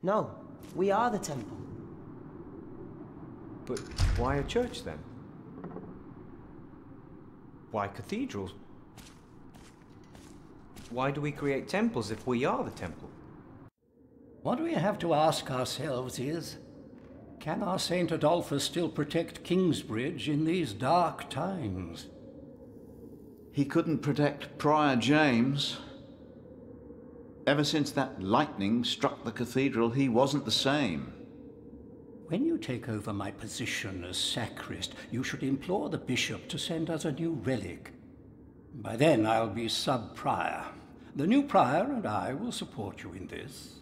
No, we are the temple. But why a church then? Why cathedrals? Why do we create temples if we are the temple? What we have to ask ourselves is, can our Saint Adolphus still protect Kingsbridge in these dark times? He couldn't protect Prior James. Ever since that lightning struck the cathedral, he wasn't the same. When you take over my position as sacrist, you should implore the bishop to send us a new relic. By then I'll be sub-prior. The new prior and I will support you in this.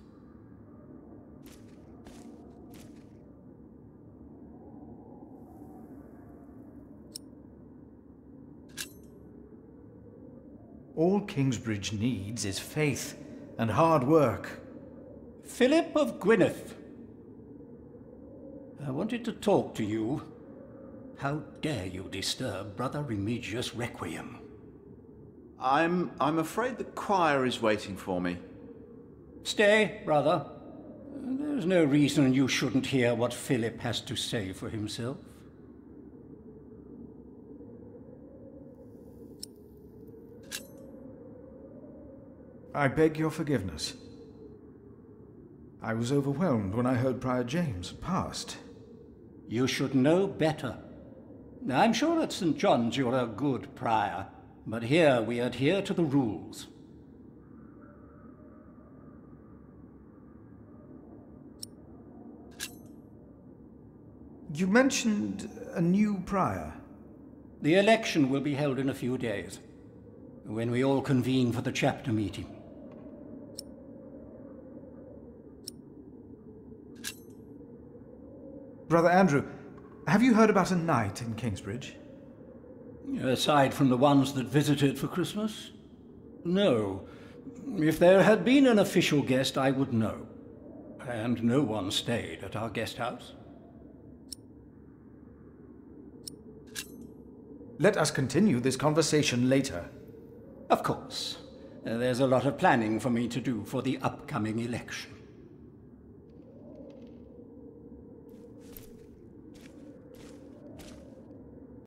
All Kingsbridge needs is faith and hard work. Philip of Gwynedd, I wanted to talk to you. How dare you disturb Brother Remigius' requiem? I'm afraid the choir is waiting for me. Stay, brother. There's no reason you shouldn't hear what Philip has to say for himself. I beg your forgiveness. I was overwhelmed when I heard Prior James had passed. You should know better. I'm sure at St. John's you're a good prior, but here we adhere to the rules. You mentioned a new prior. The election will be held in a few days, when we all convene for the chapter meeting. Brother Andrew, have you heard about a knight in Kingsbridge? Aside from the ones that visited for Christmas? No. If there had been an official guest, I would know. And no one stayed at our guest house. Let us continue this conversation later. Of course. There's a lot of planning for me to do for the upcoming election.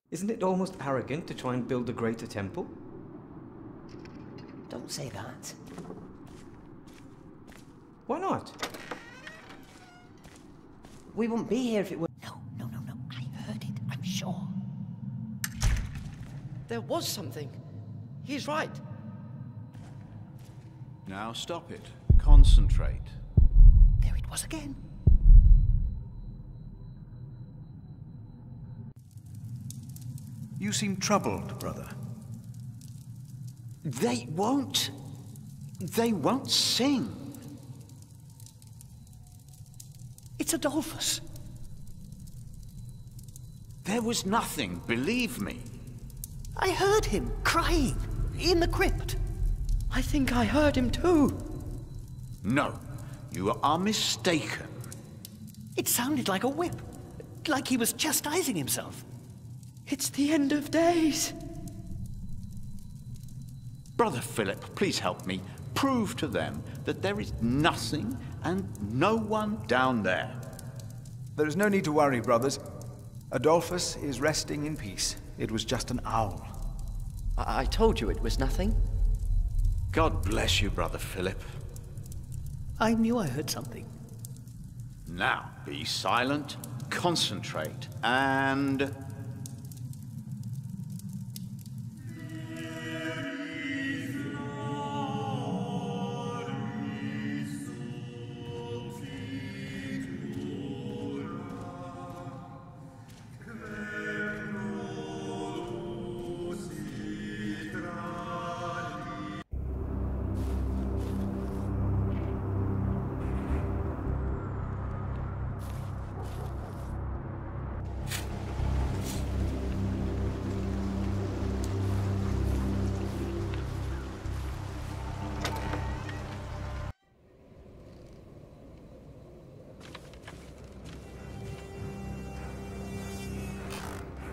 Isn't it almost arrogant to try and build a greater temple? Don't say that. Why not? We wouldn't be here if it were... No. I heard it, I'm sure. There was something. He's right. Now stop it. Concentrate. There it was again. You seem troubled, brother. They won't sing. It's Adolphus. There was nothing, believe me. I heard him crying in the crypt. I think I heard him too. No, you are mistaken. It sounded like a whip, like he was chastising himself. It's the end of days. Brother Philip, please help me. Prove to them that there is nothing and no one down there. There is no need to worry, brothers. Adolphus is resting in peace. It was just an owl. I told you it was nothing. God bless you, Brother Philip. I knew I heard something. Now, be silent, concentrate, and...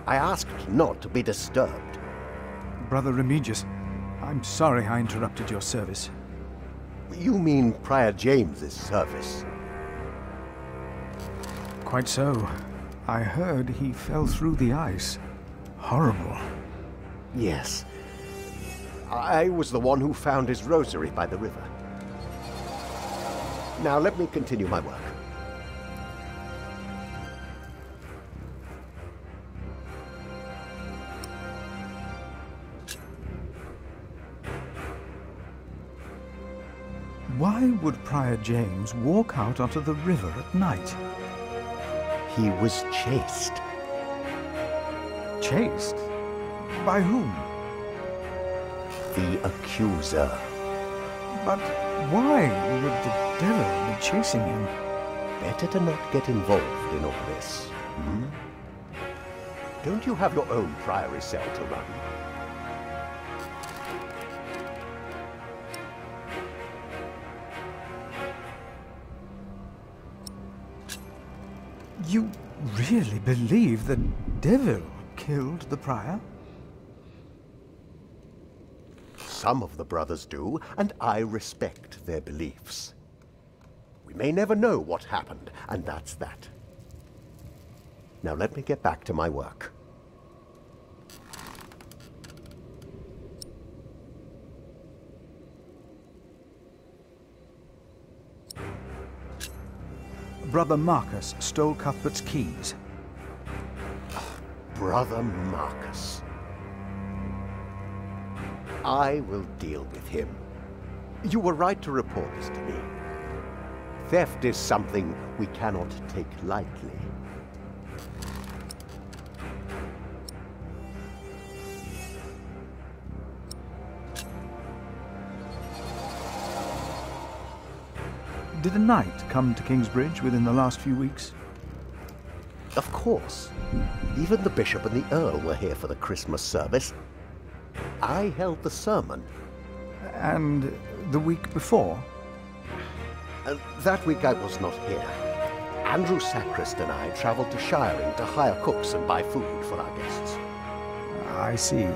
I asked not to be disturbed. Brother Remigius, I'm sorry I interrupted your service. You mean Prior James's service? Quite so. I heard he fell through the ice. Horrible. Yes. I was the one who found his rosary by the river. Now let me continue my work. Why would Prior James walk out onto the river at night? He was chased. Chased? By whom? The accuser. But why would the devil be chasing him? Better to not get involved in all this. Hmm? Don't you have your own priory cell to run? You really believe the devil killed the prior? Some of the brothers do, and I respect their beliefs. We may never know what happened, and that's that. Now let me get back to my work. Brother Marcus stole Cuthbert's keys. Brother Marcus. I will deal with him. You were right to report this to me. Theft is something we cannot take lightly. Did a knight come to Kingsbridge within the last few weeks? Of course. Even the bishop and the earl were here for the Christmas service. I held the sermon. And the week before? That week I was not here. Andrew Sacrist and I travelled to Shiring to hire cooks and buy food for our guests. I see.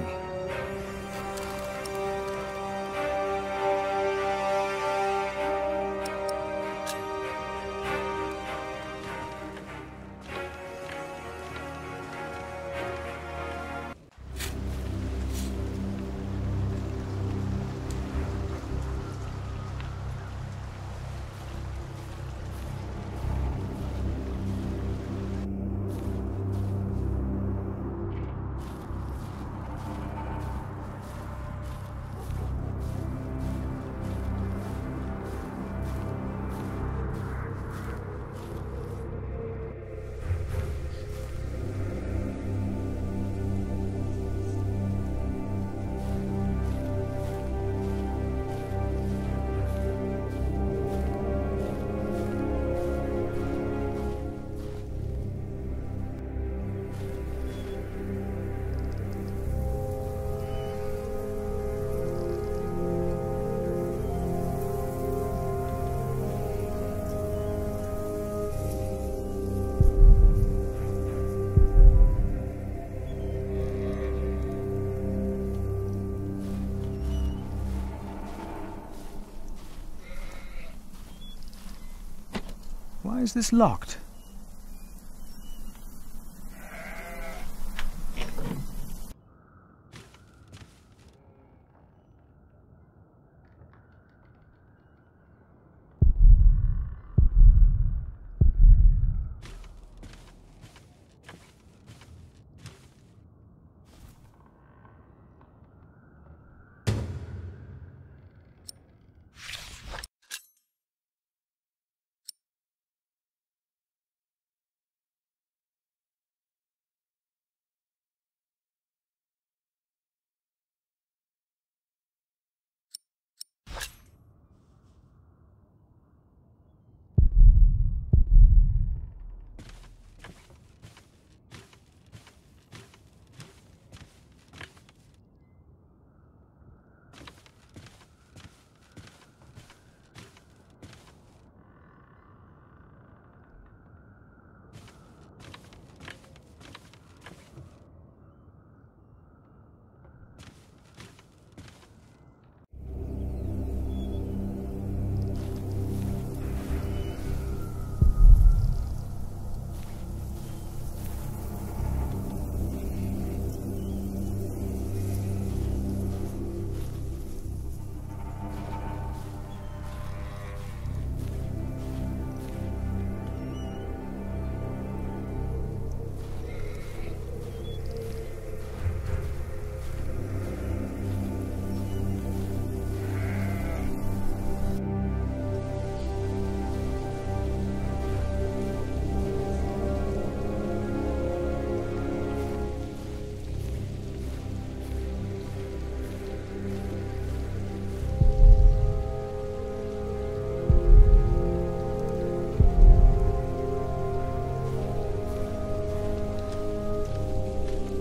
Why is this locked?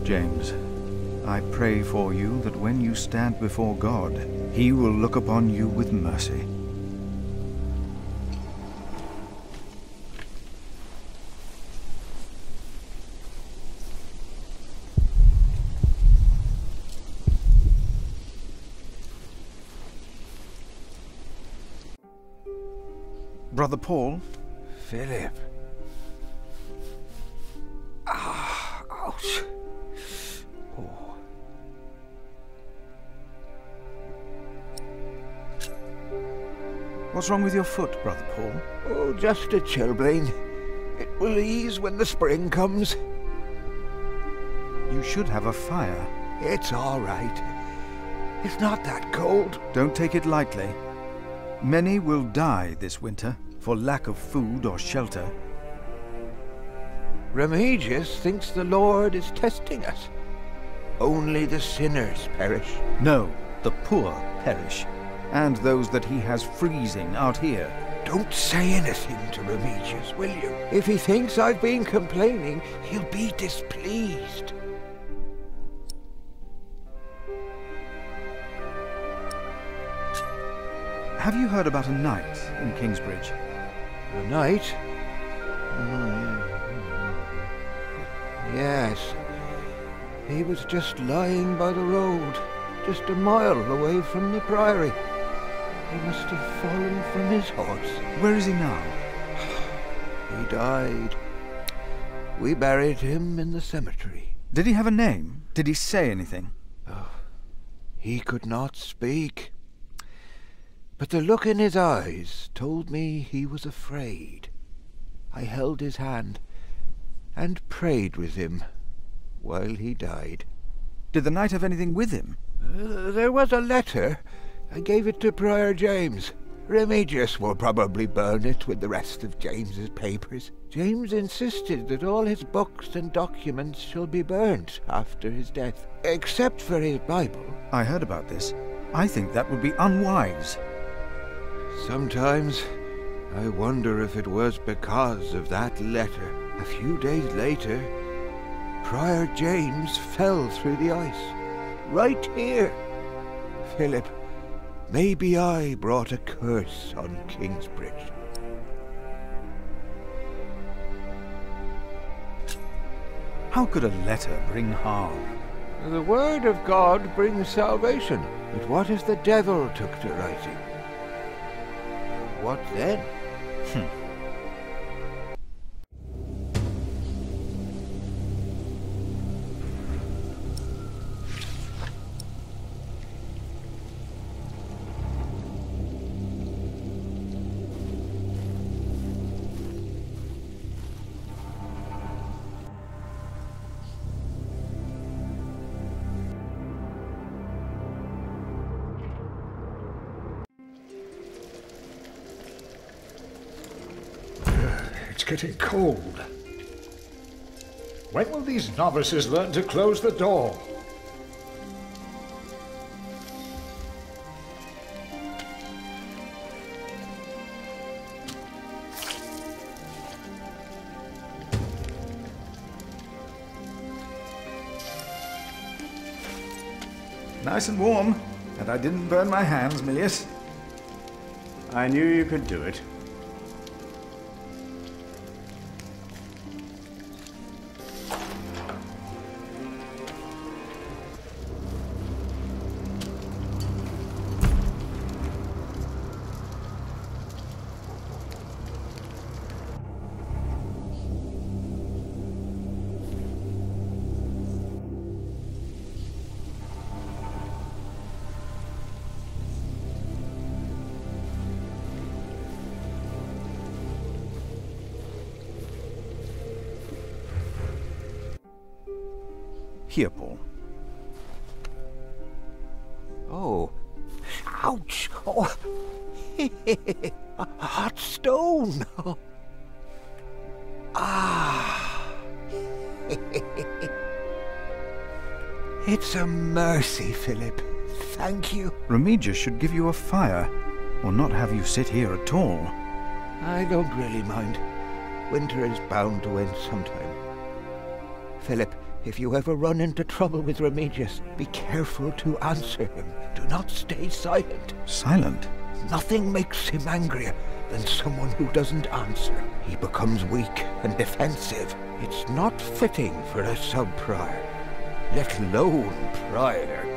James, I pray for you that when you stand before God, he will look upon you with mercy. Brother Paul? Philip. Ah, ouch. Oh. What's wrong with your foot, Brother Paul? Oh, just a chilblain. It will ease when the spring comes. You should have a fire. It's all right. It's not that cold. Don't take it lightly. Many will die this winter for lack of food or shelter. Remigius thinks the Lord is testing us. Only the sinners perish. No, the poor perish, and those that he has freezing out here. Don't say anything to Remigius, will you? If he thinks I've been complaining, he'll be displeased. Have you heard about a knight in Kingsbridge? A knight? Yes. He was just lying by the road, just a mile away from the priory. He must have fallen from his horse. Where is he now? He died. We buried him in the cemetery. Did he have a name? Did he say anything? Oh, he could not speak. But the look in his eyes told me he was afraid. I held his hand and prayed with him while he died. Did the knight have anything with him? There was a letter. I gave it to Prior James. Remigius will probably burn it with the rest of James's papers. James insisted that all his books and documents shall be burnt after his death, except for his Bible. I heard about this. I think that would be unwise. Sometimes I wonder if it was because of that letter. A few days later, Prior James fell through the ice. Right here. Philip, maybe I brought a curse on Kingsbridge. How could a letter bring harm? The word of God brings salvation. But what if the devil took to writing? What then? It's getting cold. When will these novices learn to close the door? Nice and warm, and I didn't burn my hands, Milius. I knew you could do it. Here, Paul. Oh. Ouch! Oh. A hot stone! Ah! It's a mercy, Philip. Thank you. Remigius should give you a fire, or not have you sit here at all. I don't really mind. Winter is bound to end sometime. Philip, If you ever run into trouble with Remigius, be careful to answer him. Do not stay silent. Silent? Nothing makes him angrier than someone who doesn't answer. He becomes weak and defensive. It's not fitting for a sub-prior, let alone prior.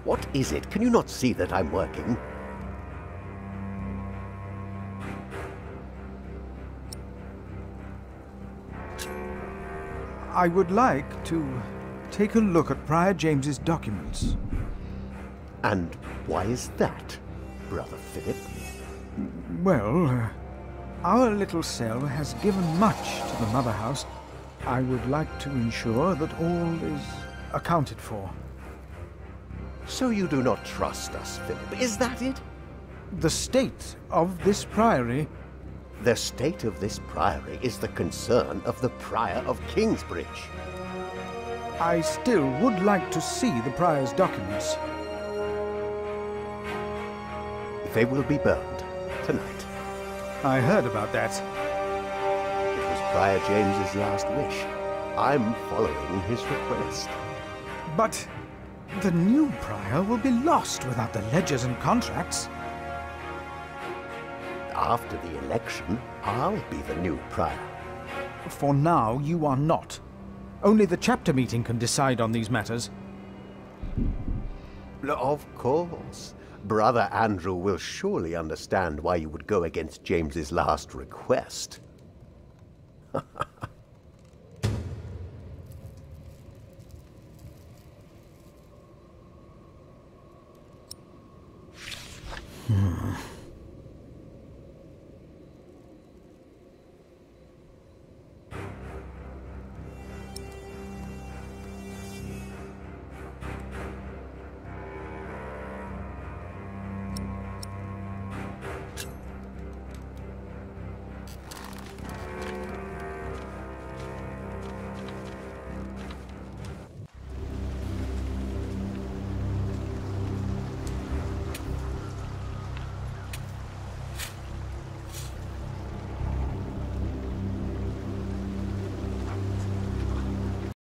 What is it? Can you not see that I'm working? I would like to take a look at Prior James's documents. And why is that, Brother Philip? Well, our little cell has given much to the Mother House. I would like to ensure that all is accounted for. So you do not trust us, Philip, is that it? The state of this priory... The state of this priory is the concern of the Prior of Kingsbridge. I still would like to see the prior's documents. They will be burned tonight. I heard about that. It was Prior James's last wish. I'm following his request. But the new prior will be lost without the ledgers and contracts. After the election, I'll be the new prior. For now, you are not. Only the chapter meeting can decide on these matters. Of course. Brother Andrew will surely understand why you would go against James's last request.